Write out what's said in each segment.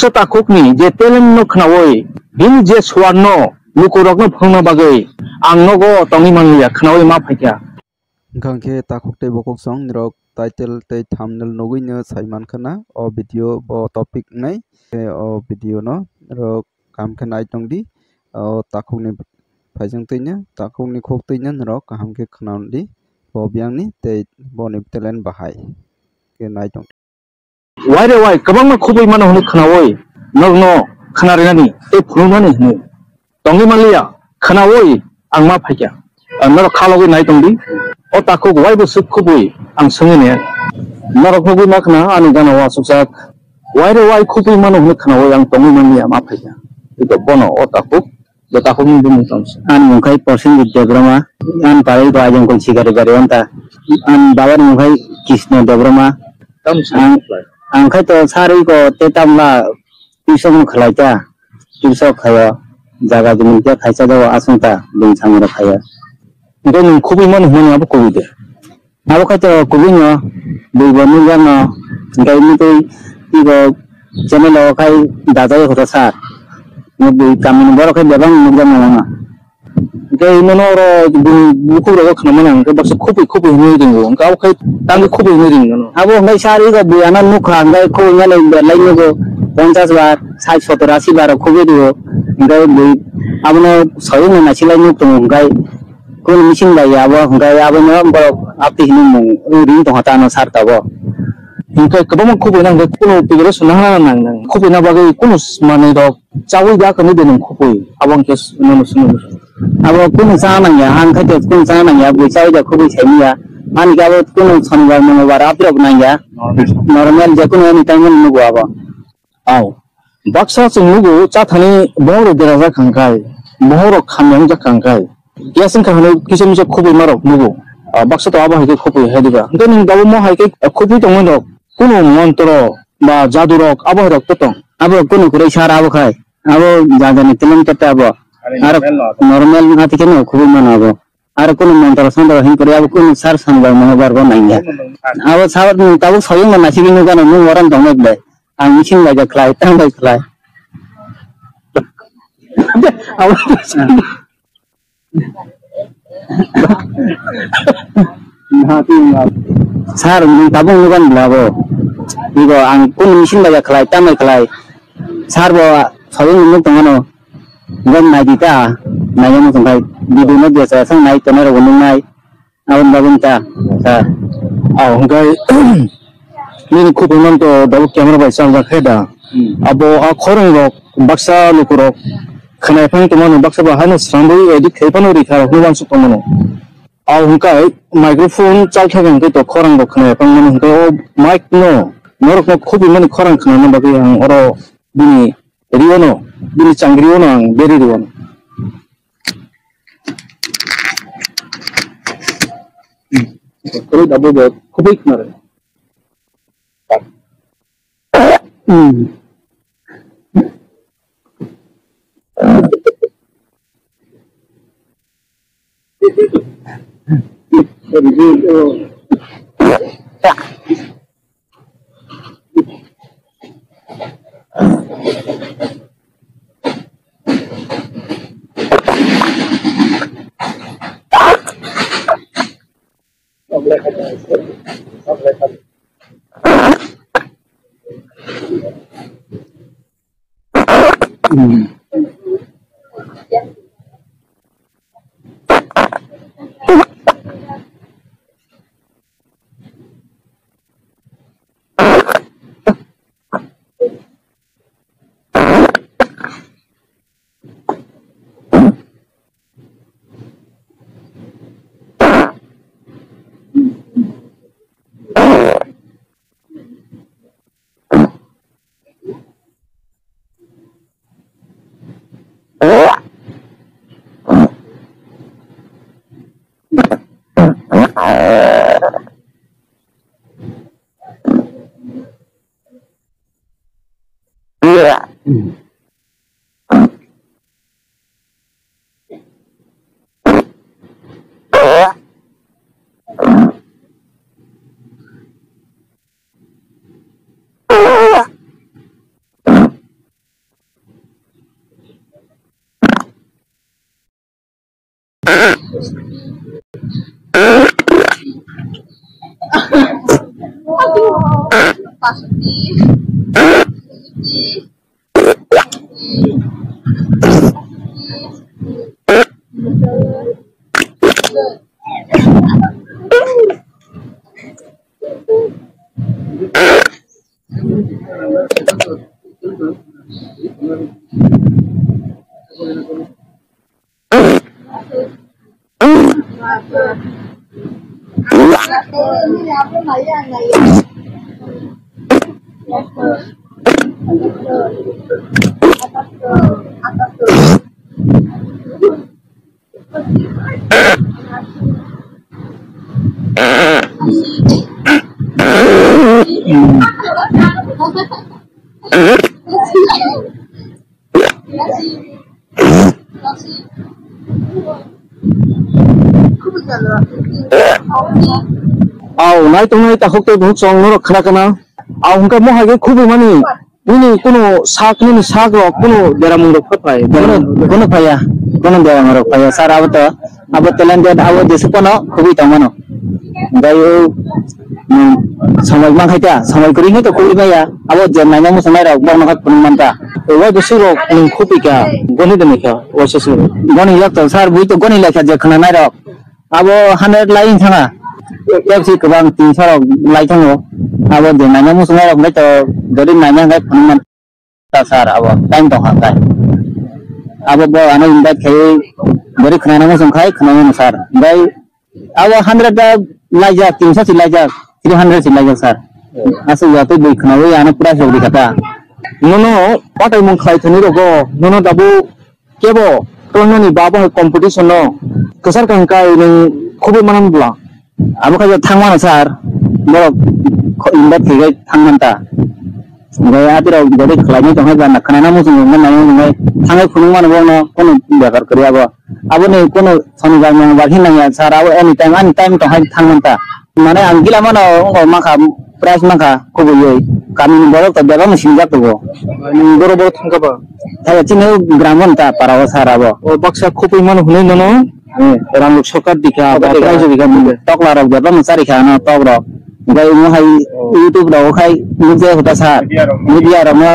baksa takuk ni je telem no khnawoi bin je swarno lukurok no phangna bagai ang nogo tongi manliya khnawoi ma phaikya gangke takuk te bokok song rok title te thumbnail nogui no saiman khana o video bo topic nai o video no rok kam khanai tongdi o takuk ni phaijang teinya takuk ni khok teinya rok kaham ke khnaun di bo byang ni te bo ni telen bahai ke nai tong wai re wai kabang ma khubui mano hnu khnawoi nogno khnarengani te phulumani hnu tongi manliya khnawoi ang ma phaikya norok khalogi nai tongdi o takuk wai bo suk khubui ang sungine norok khubui ma khna ani gana wa suksak wai re wai khubui mano hnu khnawoi ang tongi manliya ma phaikya ito bono o takuk do takuk ni dum tams an mungkai porsin debrama an parai ko ajang kol sigare gare anta an babar mungkai kisno debrama tams ang khai to sari ko tetamla pisong khlaita pisok khaya jaga jumun ke khaisa dawa asungta lung samura khaya ngon khubui mano hnu abo kobide abo khai to kubinyo duibo nungano ngai mitoi ibo channel khai dajai hoto sa ngi kamin boro khai lebang nungano na ngai monoro buku ro khna manang ke baksa khubui hnu dingo ngau khai tang khubui hnu dingo abo ngai sari ko buana nukha ngai ko ngale laino ko 50 বার 60 70 80 বার খুবই দিও ngai bui abono soyo na silai nuk tung ngai ko machine bai abo ngai abo no boro apti hinu ring to hata no sar tabo ngai kabang khubui nang kuno pigero sunang nang khubui na bagai kuno mane do chawi ja kani denung khubui abang ke no sunu abo kuno sa nang ya han khate kuno sa nang ya bui chawi ja khubui chemiya man ga abo kuno shanibar mongolbar apti nang ya normal je kuno ni time nu go abo aw baksa chunglugo chathani boro deraja khangkai mohoro khamyang ja khangkai yasin khane kisam je khubui marok nugo baksa to aba haike khubui hediba ngai dawo mo haike khubui tongmo no kuno mantro ba jadurok aba rok totong abo kuno kurai sar abo khai abo jadani tilam tata abo ar normal ngati keno khubui man abo ar kuno mantra sandra hin kore abo kuno sar sanbar mohbar go nangya abo sabar tabu soyong na nasibi nu kana nu waran tongmek dai ang machine laga klai tang bai klai sar tabung nukan blabo igo ang kun machine laga klai tang bai klai sar bo soyong nu tongano ngon nai dita nai mo tongkai bidu no biasa sang nai toner gonung nai awon babun ta sa aw ngai ni khubui man to dawo camera bai sang ja kheda abo a khorong rok baksa lukurok khnai phang to man baksa ba hanu sambui edit khepano ri khara huwan su tomono aw hunkai microphone chal khagang to khorang rok khnai phang man hunkai o mic no norok no khubui man khorang khna man bagai ang oro bini riono bini changriono ang beri riono koi dabo bo khubui khna Au nai tong nai ta khok te buk song no khana kana au hungka mo hage khubu mani ini kono sak ni sak ro kono beramung ro phapai kono phaya kono beramung ro phaya sar abo telan dia abo desu kono khubi tamano gayo samai mang khaita samai kuri ni to kuri baya abo jen nanya mo samai ra bang nakat punung manta wa desu ro khubi ka goni de meka wasesu goni yak to sar bui to goni lekha je khana nai ro abo 100 line thanga FC kebang 300 line thango abo jen nanya mo samai ra ngai to dari nanya ngai punung manta sar abo time to hangai abo bo ana invite khai dari khana mo songkhai khana mo sar gai abo 100 lajak 300 lajak 300 lajak sar asu ya to bui khana we ana pura jodi kata nono patai mong khai thani ro go nono dabu kebo tono ni baba competition no kesar kan kai ning khubu manan bla abo kaya thangmana sar bo invite khai thangmanta gai adira gori khlai to ha na khana mo song na ngai thangai phunung man bo no kono bekar kari abo ni kono soni ga mang ba hin na sar abo anytime to ha thangmanta mane anggila mano maka price maka khubu yoi kami borok to beba mesin jak to ning boro boro thangka ba ta chine gramon ta parawa sar abo o baksa khubu man hune nono ram sokar dikha ba price dikha mile tokla ro beba masari khana tok ro gai mo hai youtube ro khai muje hota sar media ro ma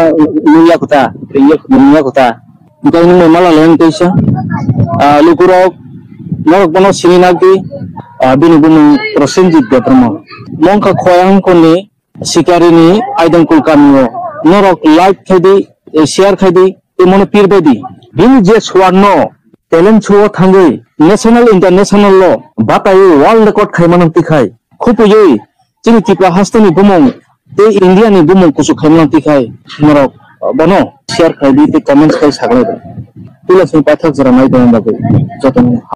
media kuta gai ning mala len kaisa lukuro mo kono sinina ki bini bumi prosenjit gatrama mongka khoyang koni sikarini aidang kulkamio norok like khadi share khadi emono pirbedi bini je swarno talent chuo thangi national international lo batai world record khaimanam tikhai khupuyoi chini tipla hastani bumong te india ni bumong kusu khaimanam tikhai norok bono share khadi te comments kai sagne tula sin pathak jara mai dong bagai joton